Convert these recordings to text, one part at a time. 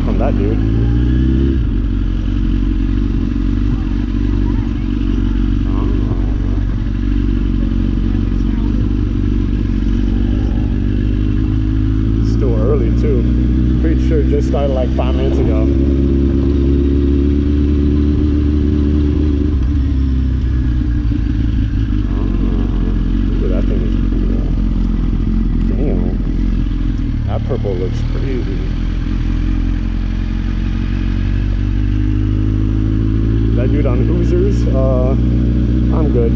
from that dude. Still early too. Pretty sure it just started like 5 minutes ago. Purple looks crazy. That dude on Hoosiers, I'm good.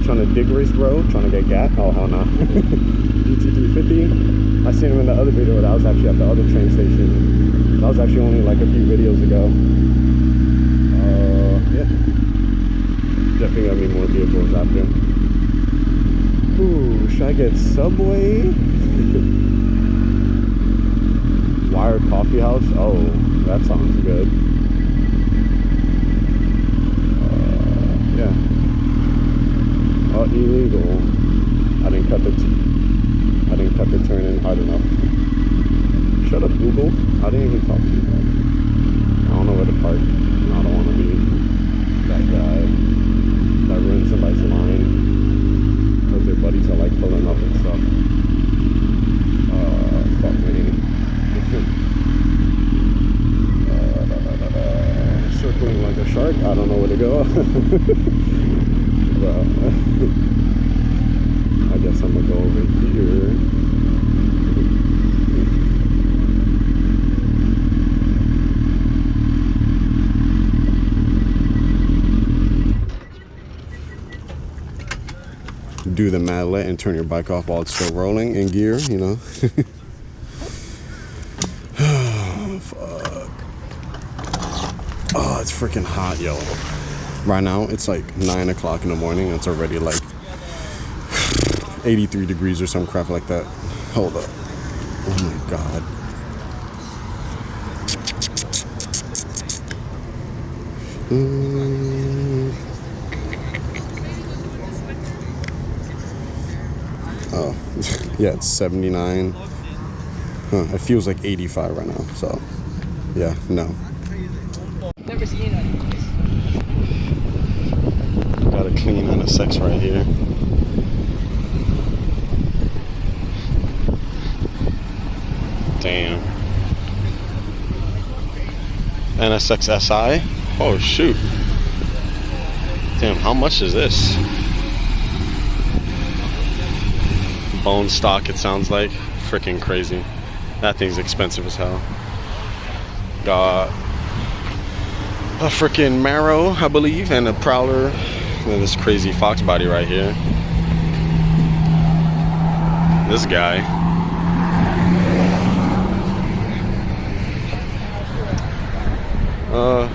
Trying to dig race, bro. Trying to get gas. Oh, hell no. GT350. I seen him in the other video that I was actually at the other train station. That was actually only like a few videos ago. Yeah. Definitely gonna be more vehicles after. Ooh, should I get Subway? Wired Coffee House. Oh, that sounds good. Yeah. Oh, illegal. I didn't cut the turn in hard enough. Shut up, Google. I didn't even talk to you. I don't know where to park. I don't want to be that guy that ruins somebody's line. Because their buddies are like pulling up and stuff. Fuck me. Circling like a shark. I don't know where to go. But, I guess I'm gonna go over here. Do the mad lit and turn your bike off while it's still rolling in gear, you know. Oh, fuck. Oh, it's freaking hot, yo. Right now, it's like 9 o'clock in the morning. It's already like 83 degrees or some crap like that. Hold up. Oh my God. Oh, yeah, it's 79. Huh, it feels like 85 right now, so yeah, no. Never seen it. Got a clean NSX right here. Damn. NSX SI? Oh shoot. Damn, how much is this? Bone stock, it sounds like. Freaking crazy. That thing's expensive as hell. Got a freaking Marrow, I believe, and a Prowler. And this crazy Fox body right here. This guy.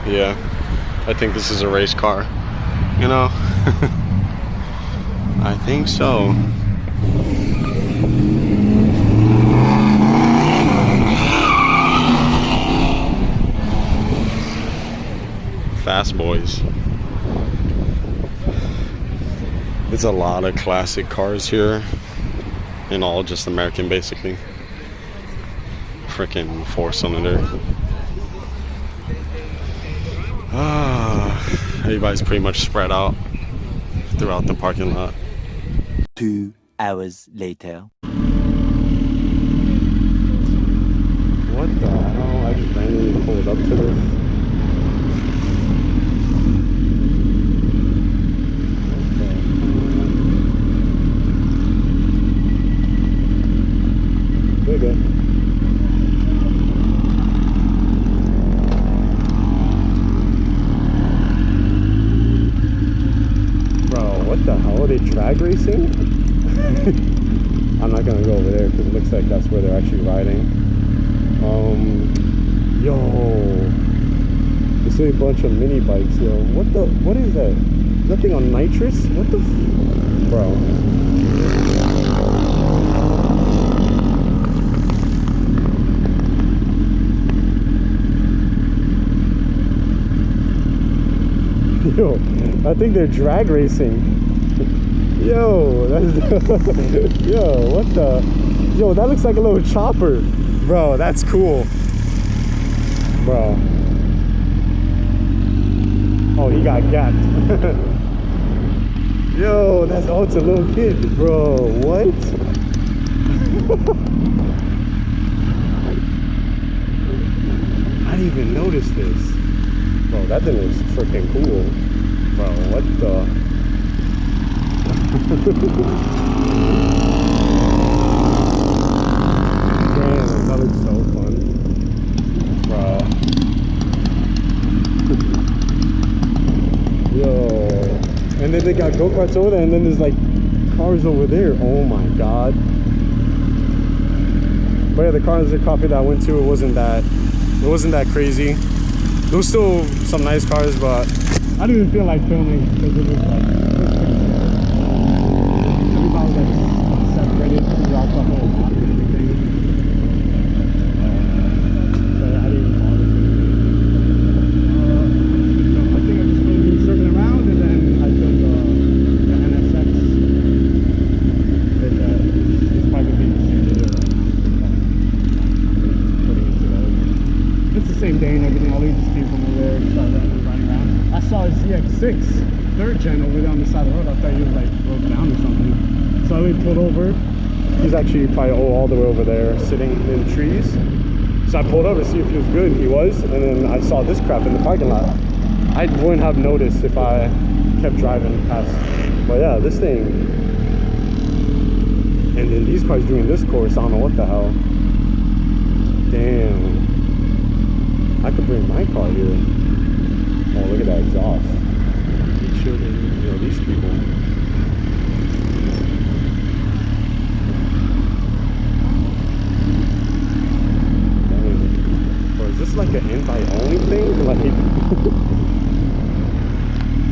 Yeah. I think this is a race car. You know? I think so. Fast boys. There's a lot of classic cars here, and all just American basically. Freaking 4-cylinder. Everybody's pretty much spread out throughout the parking lot. 2 hours later. What the hell? I just randomly pulled up to this. Good. Bro, what the hell? Are they drag racing? I'm not gonna go over there because it looks like that's where they're actually riding. Yo, this is a bunch of mini bikes, yo. What is that? Is that thing on nitrous? What the bro? Yo, I think they're drag racing. Yo, that's yo, what the? Yo, that looks like a little chopper. Bro, that's cool. Bro. Oh, he got gapped. Yo, that's oh, it's a little kid, bro. What? I didn't even notice this. Bro, that thing is freaking cool. Bro, what the? Damn, that looks so fun. Bro. Yo. And then they got go-karts over there, and then there's like cars over there. Oh my god. But yeah, the cars of coffee that I went to, it wasn't that crazy. There was still some nice cars, but I didn't even feel like filming because it was like everybody was like separated throughout the whole lot and everything. So I didn't even bother. I think I just filmed me circling around, and then I filmed the NSX. It's probably being it's the same day and everything. All he just came from over there and started running around. I saw a ZX6 3rd gen over there on the side of the road. I thought he was like broke down or something. So I pulled over. He's actually probably all the way over there sitting in trees. So I pulled over to see if he was good. He was. And then I saw this crap in the parking lot. I wouldn't have noticed if I kept driving past. But yeah, this thing. And then these cars doing this course, I don't know what the hell. Damn. I could bring my car here. Oh, look at that exhaust. The children, you know, these people. Dang. Or is this like an invite only thing? Like,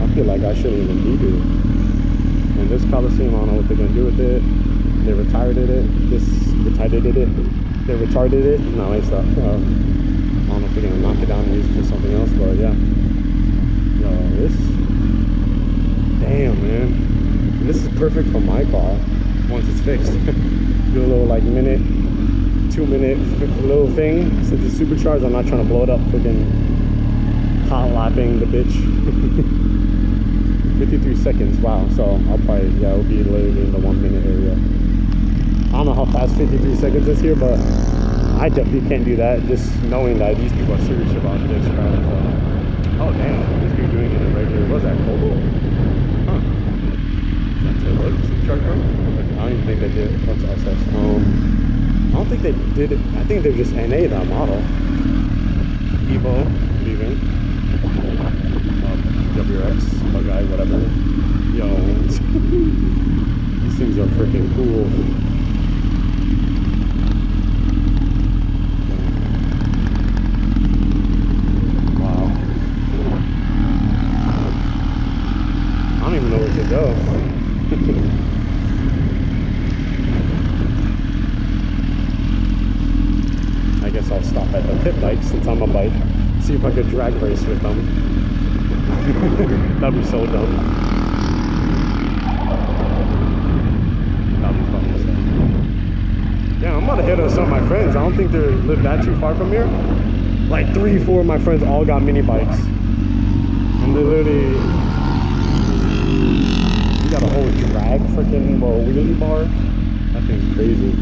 I feel like I shouldn't even be here. And this Coliseum, I don't know what they're gonna do with it. They retired it. They retarded it. No, it's not. I don't know if they're gonna knock it down and use it for something else, but yeah. Yo, this. Damn, man. This is perfect for my car once it's fixed. Do a little like minute, 2 minute little thing. Since it's supercharged, I'm not trying to blow it up, freaking hot lapping the bitch. 53 seconds, wow. So I'll probably, yeah, it'll be literally in the 1 minute area. I don't know how fast 53 seconds is here, but I definitely can't do that, just knowing that these people are serious about this crap. So. Oh damn, this dude doing it in regular, what's that, Kobo? Huh. Is that Taylor? Supercharged bro? I don't even think they did. What's SS? I don't think they did it. I think they just NA that model. Evo, leaving. WRX, Bug-Eye, whatever. Yo. These things are freaking cool. I don't even know where to go. I guess I'll stop at the pit bike since I'm a bike. See if I could drag race with them. That'd be so dumb. That'd be fun to say. Yeah, I'm about to hit up some of my friends. I don't think they live that too far from here. Like 3, 4 of my friends all got mini bikes. And they literally... You got a whole drag freaking wheelie bar. That thing's crazy.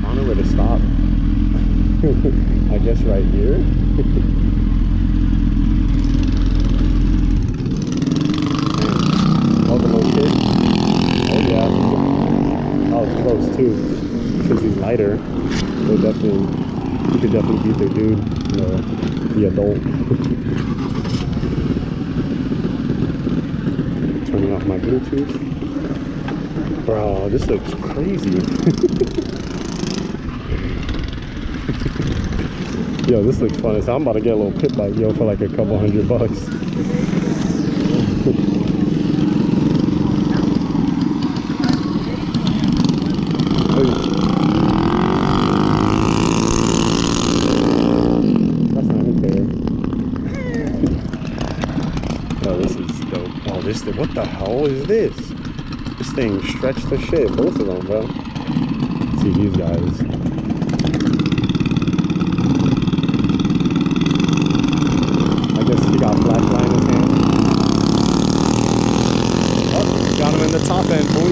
I don't know where to stop. I guess right here. Oh, the little kid. Oh yeah. Oh, it's close too. Because he's lighter. They'll definitely, you could definitely beat their dude. You know, the adult. Turning off my Bluetooth. Bro, this looks crazy. Yo, this looks fun. So I'm about to get a little pit bike, yo, for like a couple $100. That's not fair. Oh, this is dope. Oh, this, what the hell is this? This thing stretched the shit, both of them, bro. Let's see these guys. I guess he got flashlight in his hand. Oh, got him in the top end, boy.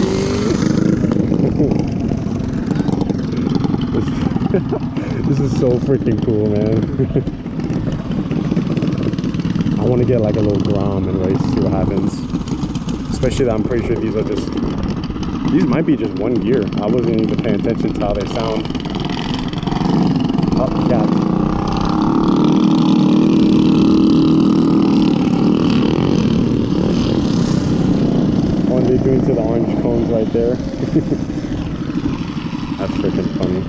This is so freaking cool, man. I want to get like a little Grom and race, see what happens. Especially that I'm pretty sure these are just, these might be just one gear. I wasn't even paying attention to how they sound. Oh, cat. What are they doing to the orange cones right there? That's freaking funny.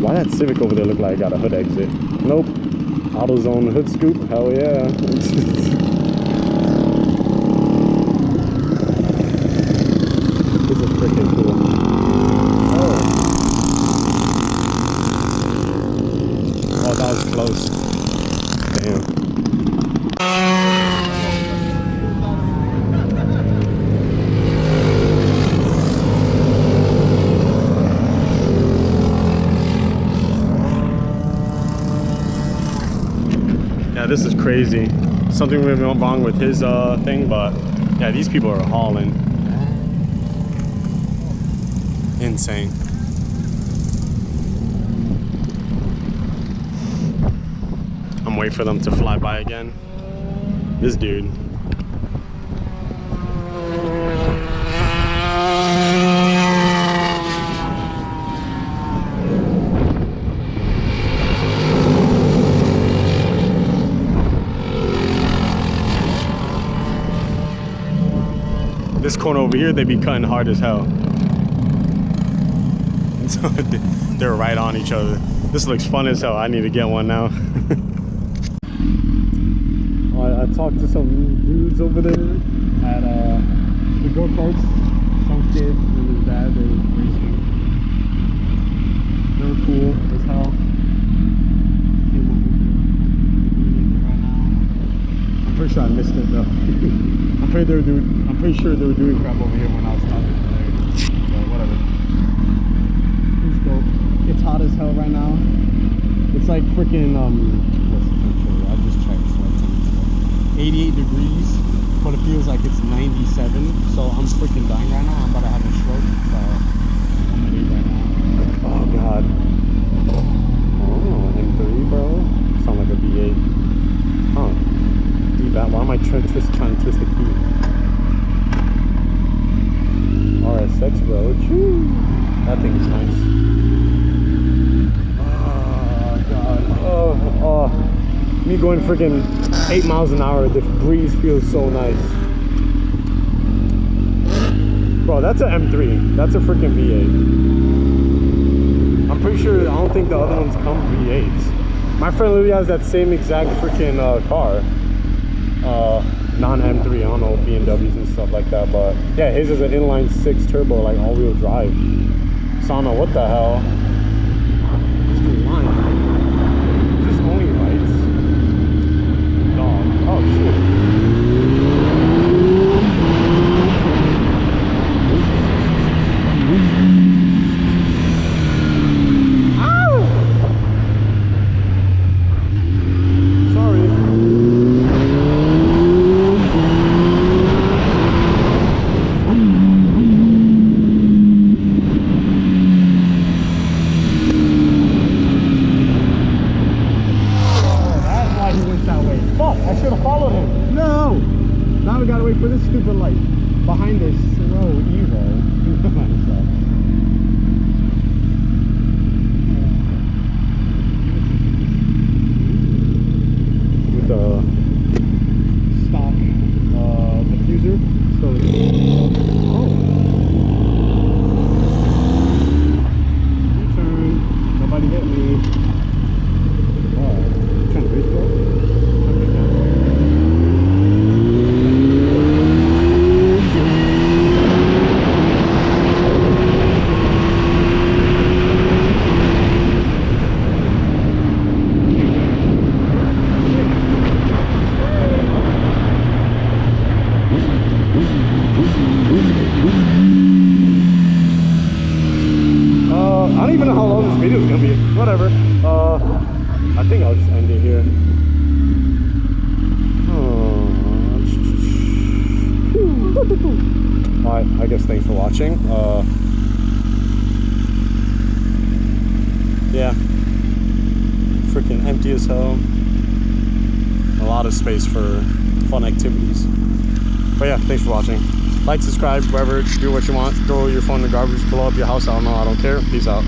Why that Civic over there look like it got a hood exit? Nope. AutoZone hood scoop. Hell yeah. This is freaking cool. Oh, that was close. Damn. Yeah, this is crazy. Something went wrong with his thing, but yeah, these people are hauling. Insane. I'm waiting for them to fly by again. This dude. This corner over here, they be cutting hard as hell. And so they're right on each other. This looks fun as hell. I need to get one now. I talked to some dudes over there at the Gocarts. Some kid and his dad, they were racing. They were cool as hell. Came over here. Right now. I'm pretty sure I missed it though. I'm pretty sure they were doing crap over here when I was talking to them. But whatever. Let's go. It's hot as hell right now. It's like freaking what's the temperature? I just checked. It's like 88 degrees, but it feels like it's 97. So I'm freaking dying right now. I'm about to have a stroke. So I'm gonna leave right now. Oh god. Oh, M3, bro. Sound like a V8. Huh. That, why am I trying to twist the key? RSX, bro. Choo. That thing is nice. Oh god. Oh. Me going freaking 8 miles an hour. The breeze feels so nice. Bro, that's an M3. That's a freaking V8. I'm pretty sure. I don't think the other ones come V8s. My friend literally has that same exact freaking car. Non-M3, I don't know, BMWs and stuff like that, but yeah, his is an inline 6 turbo, like all-wheel drive. So I don't know what the hell. Just a line. Is this only lights? Dog. Oh shit. For this stupid light behind this row Evo. With the stock diffuser. So U-turn. Nobody hit me. Trying to race, bro. I think I'll just end it here. Alright, I guess thanks for watching. Yeah. Freaking empty as hell. A lot of space for fun activities. But yeah, thanks for watching. Like, subscribe, whatever, do what you want. Throw your phone in the garbage, blow up your house. I don't know, I don't care. Peace out.